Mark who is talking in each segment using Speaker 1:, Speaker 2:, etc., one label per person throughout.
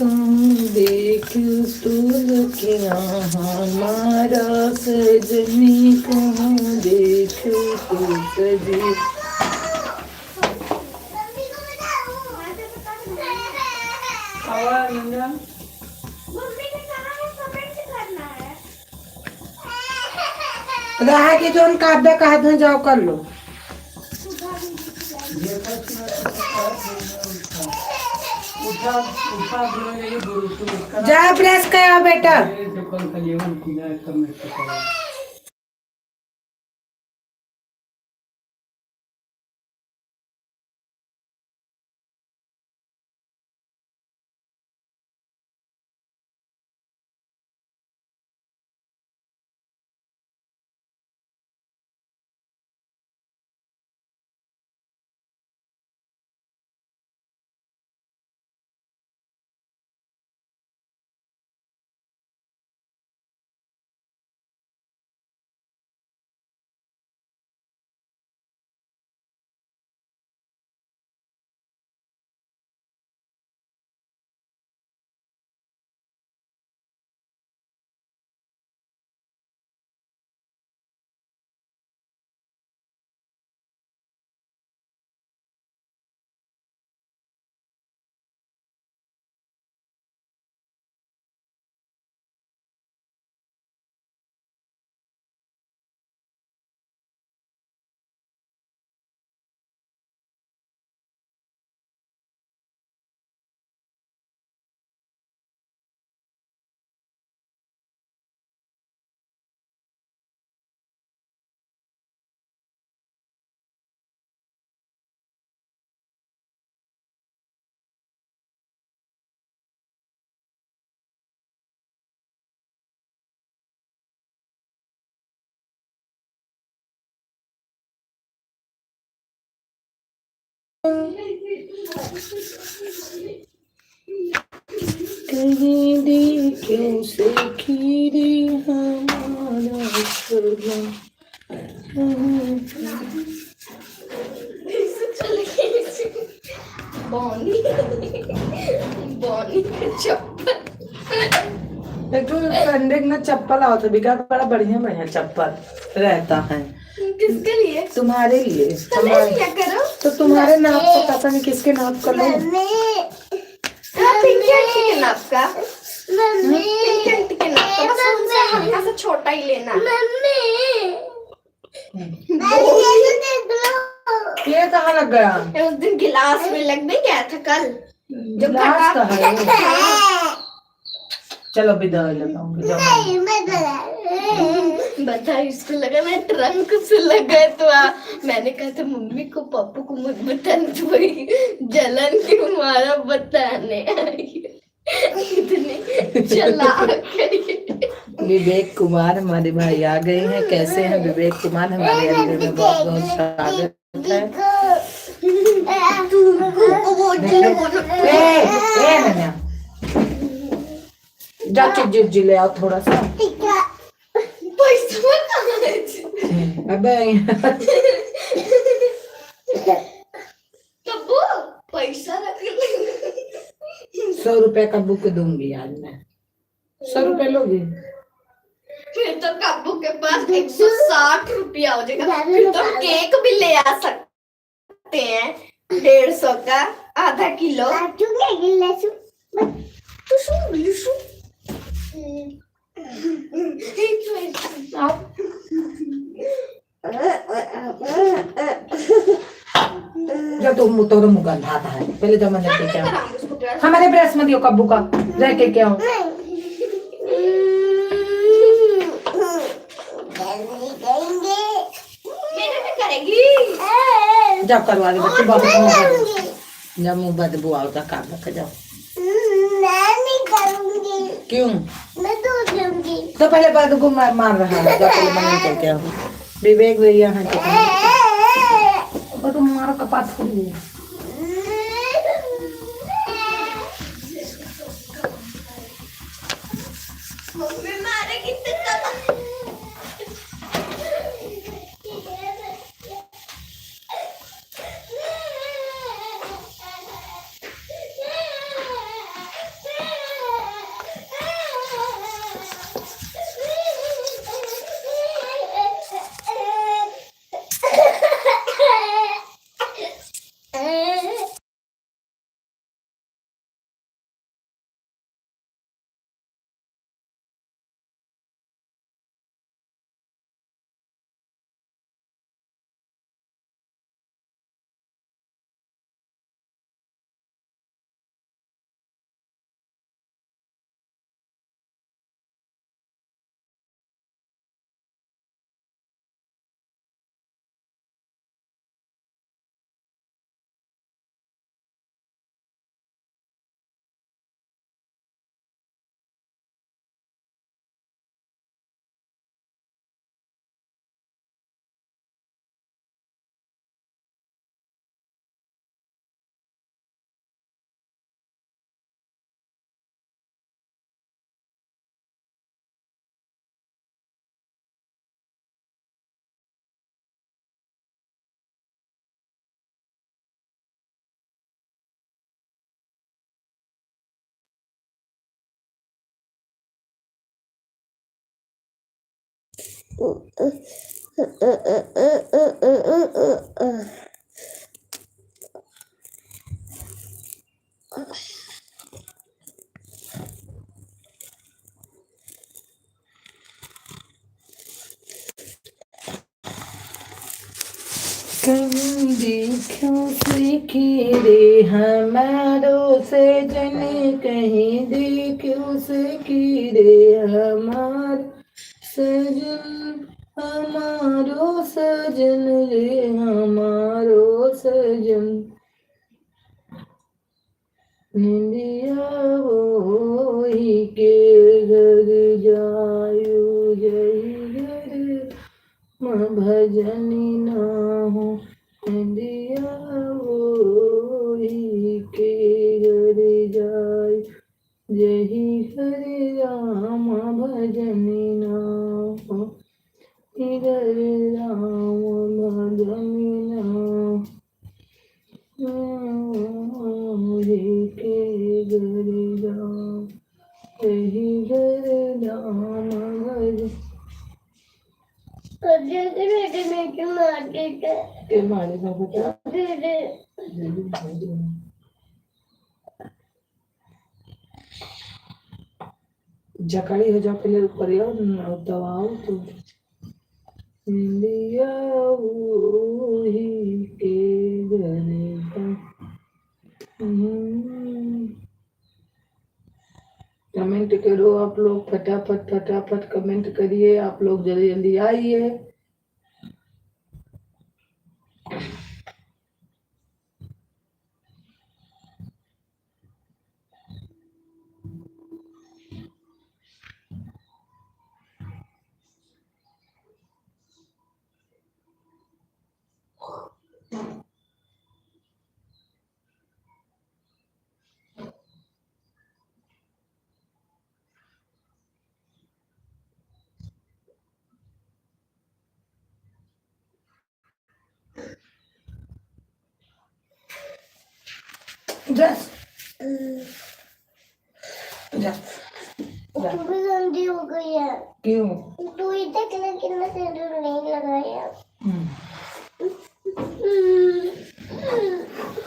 Speaker 1: कहूँ देख तू किया हमारा सजनी कहूँ देख तू सजी। रहा कि जो काव्य का हाथ में जाओ कर लो। जा ब्रश करो बेटा। कहीं देखूं से खीरे हमारा ना चप्पल आओ तो बिका बड़ा बढ़िया बढ़िया चप्पल रहता है।
Speaker 2: किसके लिए?
Speaker 1: तुम्हारे लिए।
Speaker 2: क्या करो?
Speaker 1: तो तुम्हारे नाप से पता नहीं किसके नाप का लो।
Speaker 2: नाप का हल्का सा छोटा ही लेना।
Speaker 1: ये कहाँ लग गया?
Speaker 2: उस दिन गिलास में लग नहीं गया था कल जो
Speaker 1: गिलास का है। चलो विदा लगाऊंगी।
Speaker 2: बता इसको लगा मैं ट्रंक से लगा तो मैंने कहा था मम्मी को पापा को मत बताने तो भाई जलन क्यों मारा बताने आई। इतने चालाक
Speaker 1: विवेक कुमार हमारे भाई आ गए हैं। कैसे हैं विवेक कुमार? हमारे अंदर में बहुत बहुत स्वागत है। जा चिप्स ले आओ थोड़ा सा। अबे
Speaker 2: पैसा
Speaker 1: 100 रुपए का बुक दूंगी आज मैं। 100 रुपए लोगी?
Speaker 2: फिर तो कब्बू के पास 160 रुपया हो जाएगा। फिर तो केक भी ले आ सकते हैं 150 का आधा किलो।
Speaker 1: जब तुम तो मुगल भाता है पहले तो मैंने क्या हमारे ब्रश में दियो कब्बू का रह के क्या हो। जब करवा दे बच्चे बहुत जब मुँह बदबू आओ तो काम रख जाओ।
Speaker 3: नहीं करूंगी।
Speaker 1: क्यों?
Speaker 3: मैं दूध लूंगी।
Speaker 1: तो पहले बदबू मार रहा है तो पहले मैं निकल के आऊँ। विवेक भैया हैं तो तुम्हारा कपाट फूट गया।
Speaker 2: मम्मी मारेगी तो
Speaker 1: कहीं देखो से रे हमारो सजन, कहीं देखो से रे हमार सजन, हमारो सजन रे हमारो सजन, निंदिया वही के घर जायो जय घर भजनी ना हो, दिया वही के घर जाय जही हरे राम भजनी ना हो, हरे राम भजनी ना वही के घर जाय जही हरे राम भजनी के मारे ना बेटा जकड़ी हो जा पहले ऊपर दबाओ तो इंडिया ही के गले कमेंट करो आप लोग, फटाफट फटाफट कमेंट करिए आप लोग, जल्दी जल्दी आइए। जा जा
Speaker 3: जल्दी हो गई है।
Speaker 1: क्यों?
Speaker 3: तू इधर कितना सिंदूर नहीं लगाया।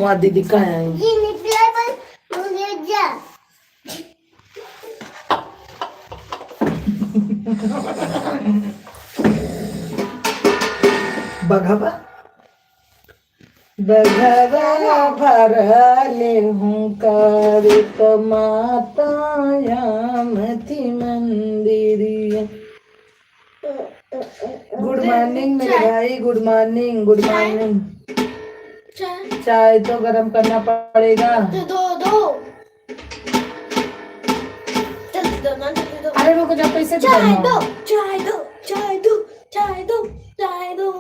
Speaker 1: वहाँ दीदी कहाँ है?
Speaker 3: ये निकला पर मुझे जा।
Speaker 1: बघवा बघवा भरले हूँ कार कमाता यामती मंदिरिया। गुड मॉर्निंग मेरे भाई, गुड मॉर्निंग गुड मॉर्निंग। चाय तो गरम करना पड़ेगा। अरे वो कुछ पैसे
Speaker 2: चाय दो चाय दो चाय दो चाय दो चाय दो।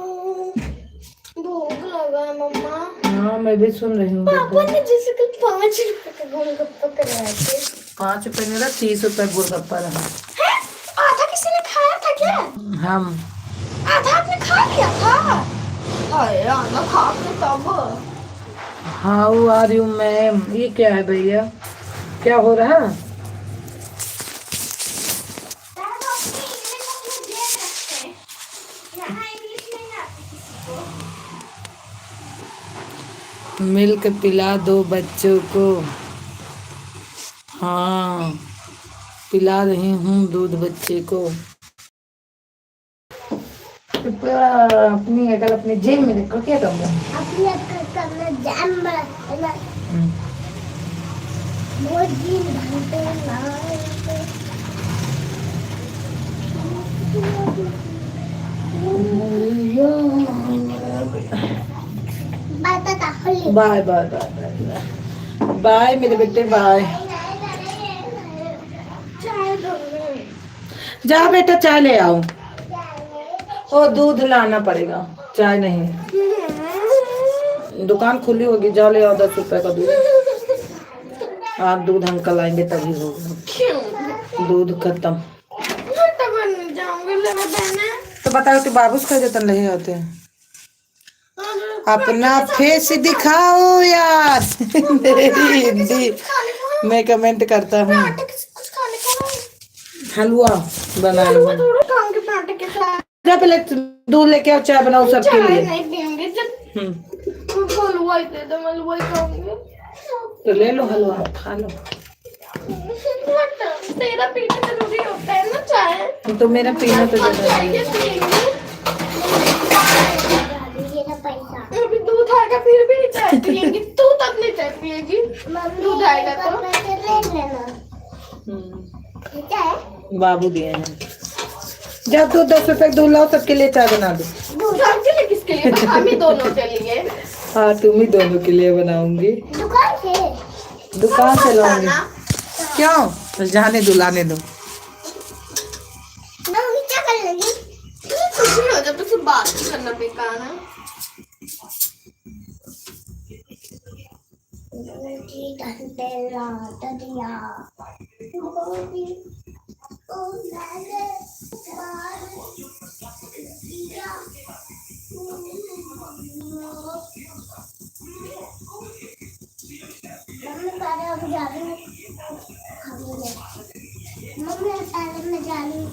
Speaker 2: भूख लगा है मम्मा।
Speaker 1: हाँ मैं भी सुन रही हूँ।
Speaker 2: पापा ने जैसे कल 5 रुपए का गोलगप्पा करवाया थे।
Speaker 1: 5 रुपए नहीं रहा, 30 रुपए गोलगप्पा रहा।
Speaker 2: आधा किसी ने खाया था क्या?
Speaker 1: हम
Speaker 2: आधा आपने खा लिया था? अरे आधा खा के तब।
Speaker 1: How are you ma'am? ये क्या है भैया, क्या हो रहा है? मिल्क पिला दो बच्चों को। हाँ पिला रही हूँ दूध बच्चे को। अपनी अगर अपने जेब में रखो क्या करूँगा?
Speaker 3: अपनी अक्ल करना जाम बड़ा वो दिन भरते
Speaker 1: bye bye bye bye bye मेरे बेटे बाय। जा बेटा चाय ले आओ। ओ दूध लाना पड़ेगा, चाय नहीं। दुकान खुली होगी, जा ले आओ 10 रुपए का दूध। आप दूध अंकल आएंगे तभी होगा। दूध खत्म तो बताओ कि बाबूस का जतन नहीं होते हैं। अपना फेस दिखाओ यार। मेरी हिंदी मैं कमेंट करता हूँ। हलवा बनाया जा पहले दूध लेके आओ, चाय बनाओ सबके
Speaker 2: चाय
Speaker 1: लिए।
Speaker 2: नहीं पियेंगे जब हलवाई दे दो, मैं हलवाई खाऊंगी।
Speaker 1: तो ले लो हलवा, खा लो।
Speaker 2: तेरा पीना जरूरी होता है ना चाय।
Speaker 1: तो मेरा पीना तो
Speaker 2: हम
Speaker 1: जरूरी
Speaker 2: चाय
Speaker 1: है।
Speaker 2: के पियेंगे।
Speaker 3: ये ना पैसा
Speaker 2: अभी दूध आएगा फिर भी चाय पियेंगी, तू तब नहीं चाय पियेगी। दूध आएगा तो
Speaker 3: पैसे ले लेना ठीक है।
Speaker 1: बाबू दिए हैं। जा तू 10 रुपए दूध लाओ, सबके लिए चाय बना दो।
Speaker 2: दूध आपके लिए किसके लिए? बस हम ही दोनों के लिए।
Speaker 1: हाँ तुम ही दोनों के लिए बनाऊंगी।
Speaker 3: दुकान से
Speaker 1: दुकान से लाऊंगी। क्यों? तो जाने दो, लाने दो।
Speaker 3: मम्मी क्या कर लेगी?
Speaker 2: कुछ नहीं हो जाता, सिर्फ बात करना बेकार है।
Speaker 3: मम्मी पहले अब जा रही हूँ। मम्मी पहले मैं जा रही हूँ।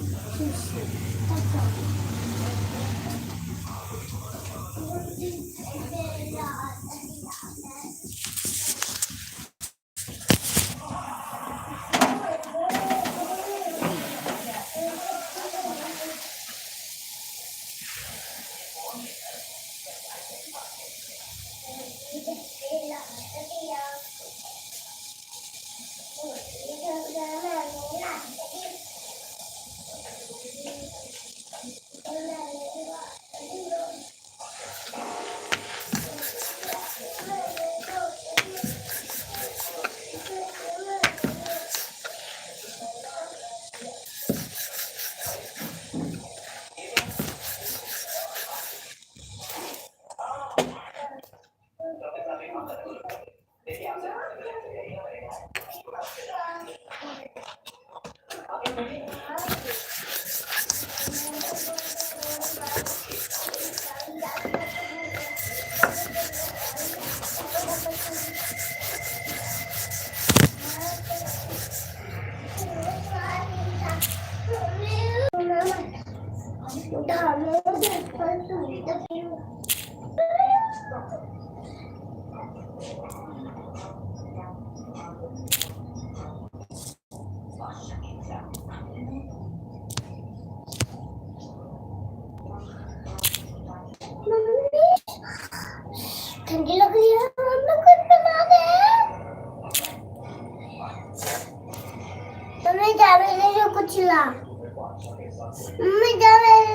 Speaker 3: ठंडी लग रही है। हम लोग कुछ बना दे। तुम्हें जा मेरे लिए कुछ ला। मम्मी जा मेरे